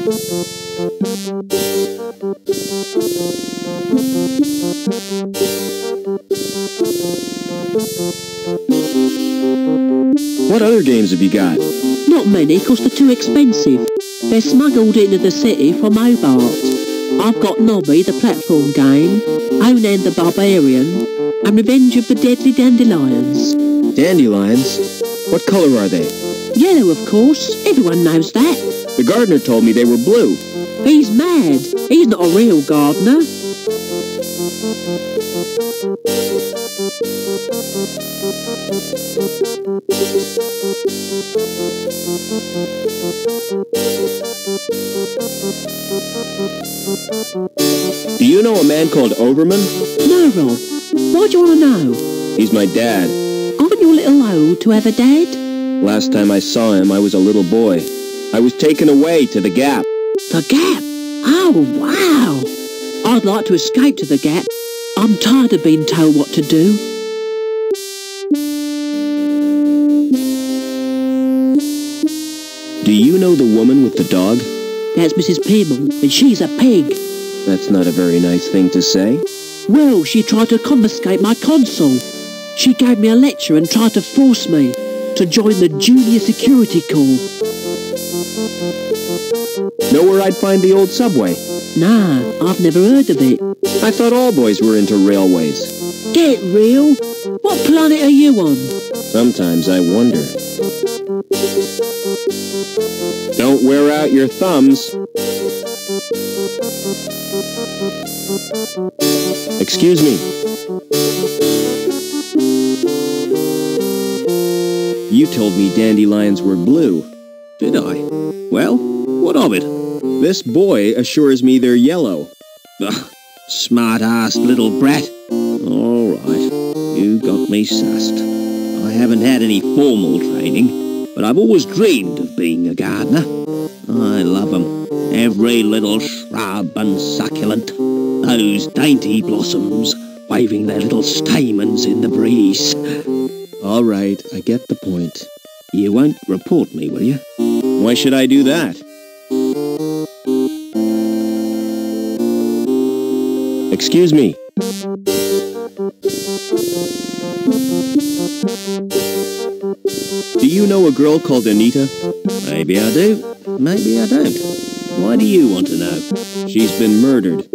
What other games have you got? Not many, 'cause they're too expensive. They're smuggled into the city from Hobart. I've got Nobby, the platform game, Onan the Barbarian, and Revenge of the Deadly Dandelions. Dandelions? What color are they? Yellow, of course. Everyone knows that. The gardener told me they were blue. He's mad. He's not a real gardener. Do you know a man called Overman? No, Rob. Why do you want to know? He's my dad. Aren't you a little old to have a dad? Last time I saw him, I was a little boy. I was taken away to the Gap. The Gap? Oh, wow. I'd like to escape to the Gap. I'm tired of being told what to do. Do you know the woman with the dog? That's Mrs. Pearman, and she's a pig. That's not a very nice thing to say. Well, she tried to confiscate my console. She gave me a lecture and tried to force me to join the Junior Security Corps. Know where I'd find the old subway? Nah, I've never heard of it. I thought all boys were into railways. Get real? What planet are you on? Sometimes I wonder. Don't wear out your thumbs. Excuse me. You told me dandelions were blue. Did I? Well, what of it? This boy assures me they're yellow. Ugh, smart-assed little brat. All right, you got me sussed. I haven't had any formal training, but I've always dreamed of being a gardener. I love 'em. Every little shrub and succulent. Those dainty blossoms waving their little stamens in the breeze. All right, I get the point. You won't report me, will you? Why should I do that? Excuse me. Do you know a girl called Anita? Maybe I do, maybe I don't. Why do you want to know? She's been murdered.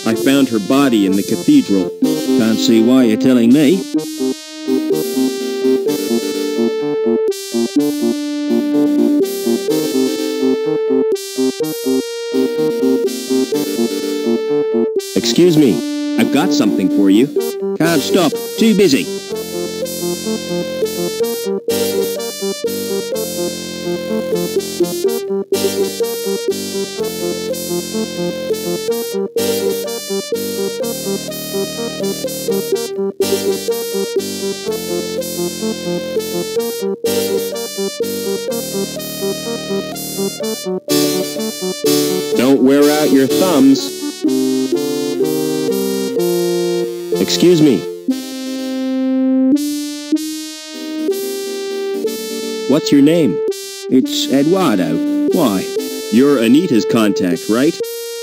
I found her body in the cathedral. Can't see why you're telling me. Excuse me, I've got something for you. Can't stop, too busy. Don't wear out your thumbs. Excuse me. What's your name? It's Eduardo. Why? You're Anita's contact, right?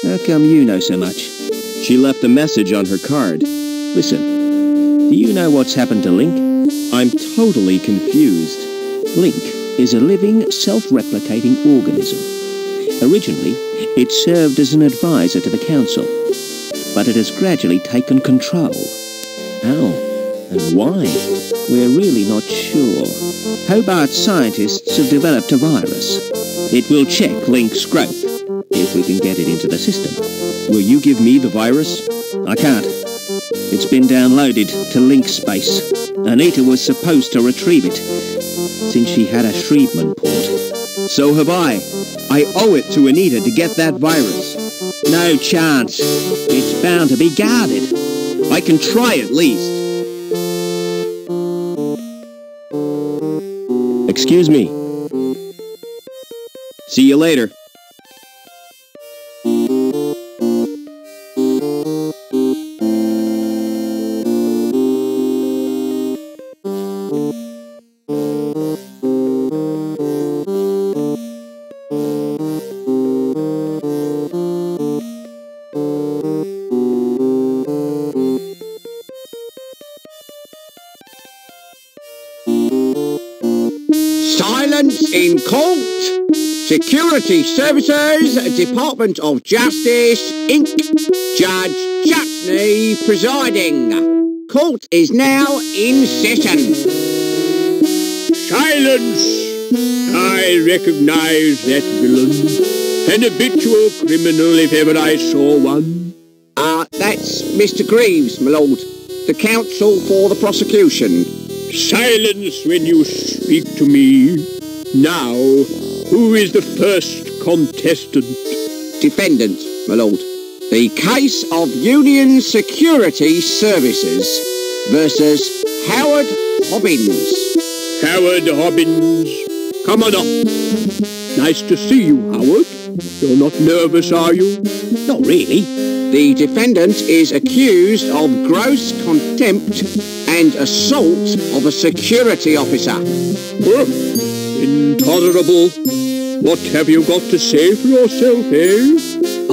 How come you know so much? She left a message on her card. Listen, do you know what's happened to Link? I'm totally confused. Link is a living, self-replicating organism. Originally, it served as an advisor to the council, but it has gradually taken control. How and why? We're really not sure. Hobart scientists have developed a virus. It will check Link's growth, if we can get it into the system. Will you give me the virus? I can't. It's been downloaded to Link space. Anita was supposed to retrieve it, since she had a Shreedman port. So have I. I owe it to Anita to get that virus. No chance. It's bound to be guarded. I can try at least. Excuse me. See you later. in court. Security Services, Department of Justice, Inc. Judge Chutney presiding. Court is now in session. Silence! I recognize that villain. An habitual criminal if ever I saw one. That's Mr. Greaves, my lord. The counsel for the prosecution. Silence when you speak to me. Now, who is the first contestant? Defendant, my lord. The case of Union Security Services versus Howard Hobbins. Howard Hobbins. Come on up. Nice to see you, Howard. You're not nervous, are you? Not really. The defendant is accused of gross contempt and assault of a security officer. Intolerable. What have you got to say for yourself, eh?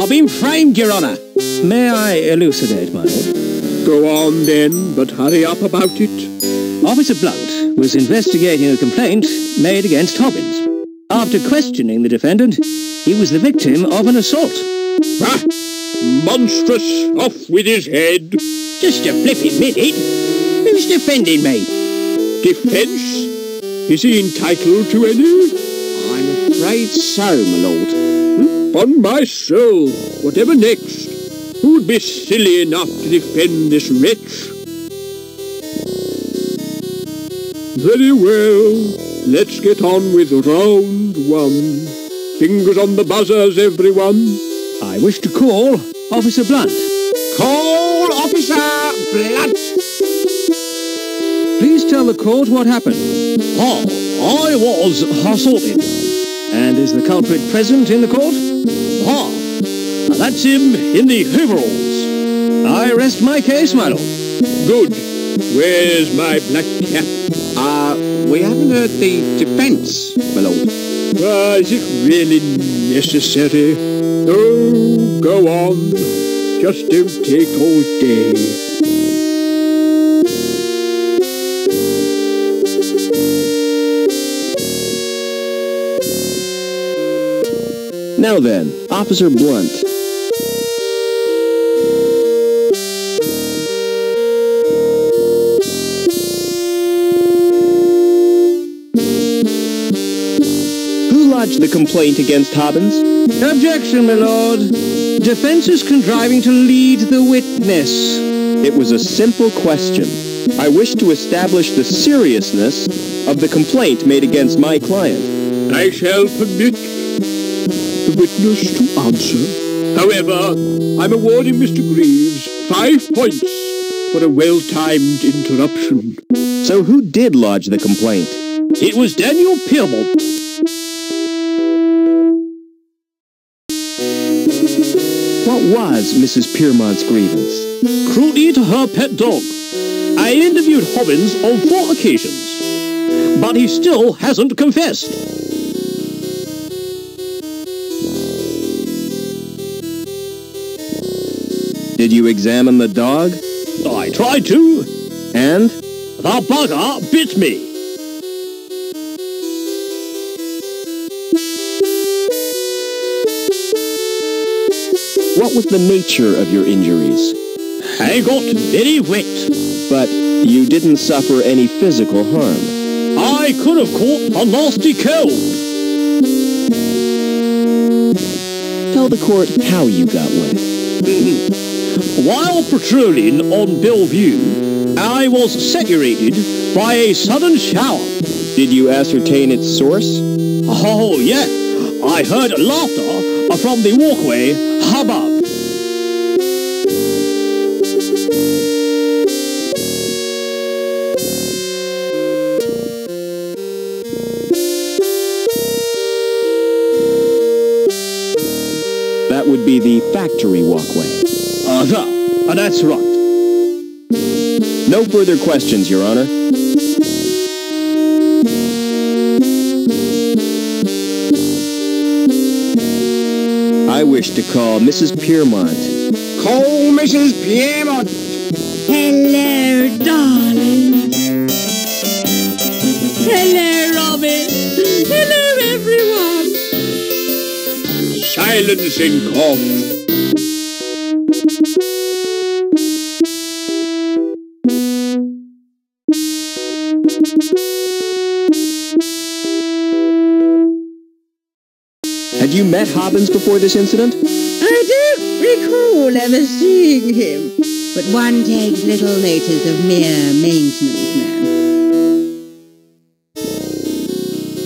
I've been framed, Your Honour. May I elucidate, my lord? Go on then, but hurry up about it. Officer Blunt was investigating a complaint made against Hobbins. After questioning the defendant, he was the victim of an assault. Ah, monstrous! Off with his head! Just a flipping minute. Who's defending me? Defence? Is he entitled to any? I'm afraid so, my lord. On my soul, whatever next? Who'd be silly enough to defend this wretch? Very well, let's get on with round one. Fingers on the buzzers, everyone. I wish to call Officer Blunt. Call Officer Blunt. Please tell the court what happened. I was assaulted. And is the culprit present in the court? That's him in the overalls. I rest my case, my lord. Good. Where's my black cap? We haven't heard the defence, my lord. Is it really necessary? Oh, go on. Just don't take all day. Now then, Officer Blunt. Who lodged the complaint against Hobbins? Objection, my lord. Defense is contriving to lead the witness. It was a simple question. I wish to establish the seriousness of the complaint made against my client. I shall permit the witness to answer. However, I'm awarding Mr. Greaves 5 points for a well-timed interruption. So who did lodge the complaint? It was Daniel Piermont. What was Mrs. Piermont's grievance? Cruelty to her pet dog. I interviewed Hobbins on 4 occasions, but he still hasn't confessed. Did you examine the dog? I tried to. And? The bugger bit me. What was the nature of your injuries? I got very wet. But you didn't suffer any physical harm. I could have caught a nasty cold. Tell the court how you got wet. While patrolling on Bellevue, I was saturated by a sudden shower. Did you ascertain its source? Oh, yeah. I heard laughter from the walkway above. That would be the factory walkway. That's right. No further questions, Your Honor. I wish to call Mrs. Piermont. Call Mrs. Piermont. Hello, darling. Hello, Robin. Hello, Silence in court. Had you met Hobbins before this incident? I don't recall ever seeing him, but one takes little notice of mere maintenance men.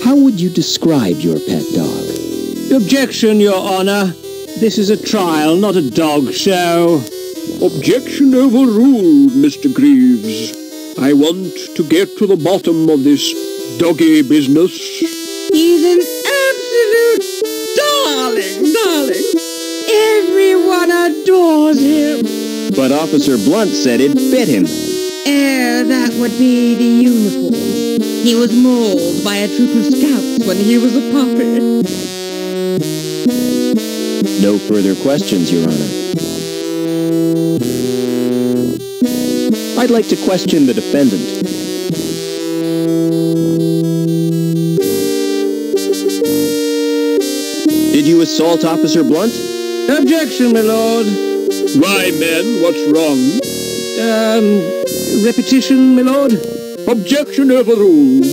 How would you describe your pet dog? Objection, Your Honour. This is a trial, not a dog show. Objection overruled, Mr. Greaves. I want to get to the bottom of this doggy business. He's an absolute darling. Everyone adores him. But Officer Blunt said it bit him. That would be the uniform. He was mauled by a troop of scouts when he was a puppy. No further questions, Your Honor. I'd like to question the defendant. Did you assault Officer Blunt? Objection, my lord. Why, men, what's wrong? Repetition, my lord. Objection overruled.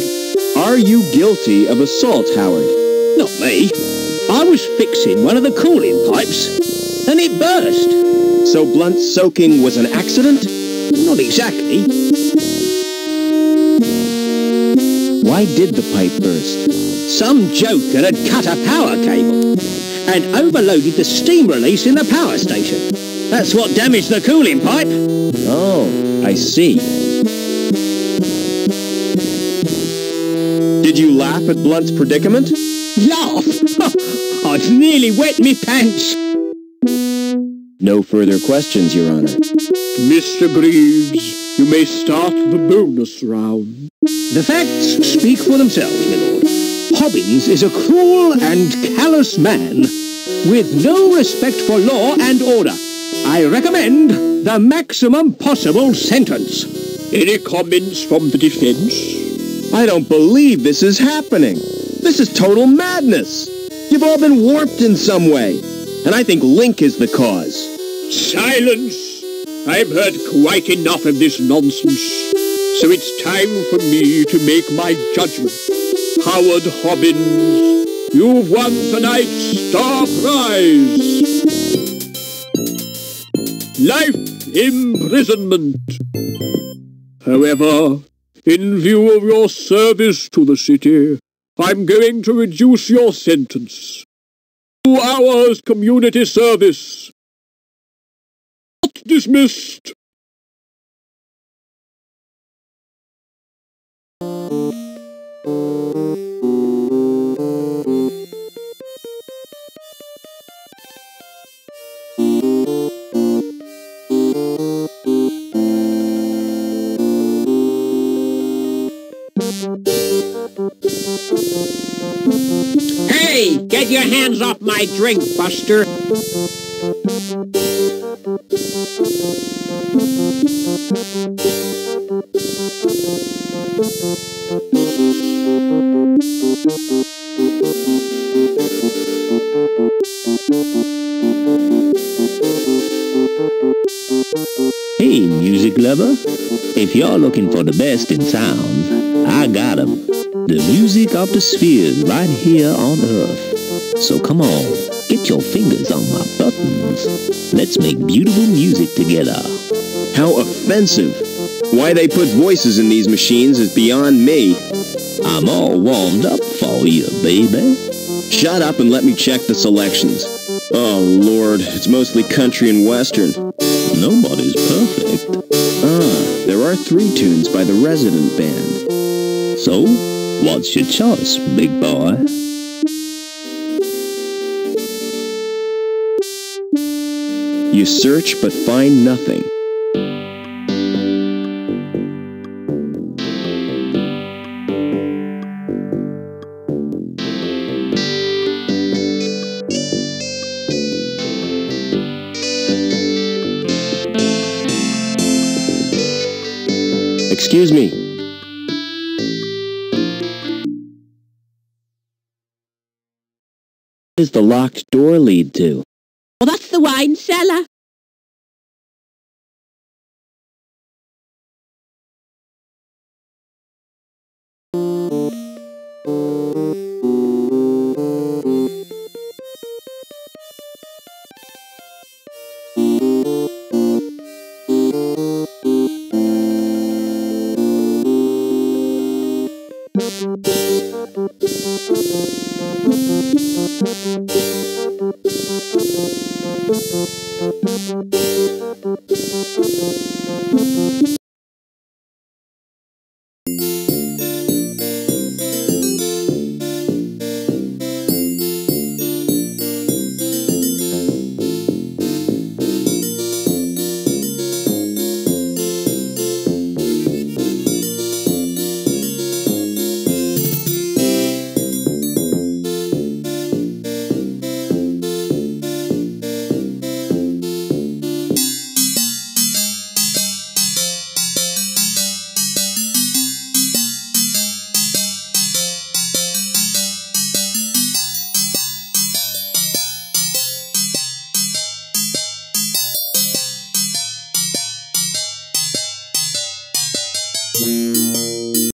Are you guilty of assault, Howard? Not me. I was fixing one of the cooling pipes, and it burst. So Blunt's soaking was an accident? Not exactly. Why did the pipe burst? Some joker had cut a power cable and overloaded the steam release in the power station. That's what damaged the cooling pipe. Oh, I see. Did you laugh at Blunt's predicament? Laugh? I'd nearly wet me pants. No further questions, Your Honor. Mr. Greaves, you may start the bonus round. The facts speak for themselves, my lord. Hobbins is a cruel and callous man with no respect for law and order. I recommend the maximum possible sentence. Any comments from the defense? I don't believe this is happening. This is total madness. You've all been warped in some way. And I think Link is the cause. Silence! I've heard quite enough of this nonsense. So it's time for me to make my judgment. Howard Hobbins, you've won tonight's star prize. Life imprisonment. However, in view of your service to the city, I'm going to reduce your sentence. 2 hours community service. Not dismissed. Hey, get your hands off my drink, Buster. Hey, music lover, if you're looking for the best in sound, I got 'em. The music of the spheres right here on Earth. So come on, get your fingers on my buttons. Let's make beautiful music together. How offensive. Why they put voices in these machines is beyond me. I'm all warmed up for you, baby. Shut up and let me check the selections. Oh, Lord, it's mostly country and western. Nobody's perfect. There are 3 tunes by the Resident Band. So, what's your choice, big boy? You search but find nothing. Excuse me. does the locked door lead to? Well, that's the wine cellar.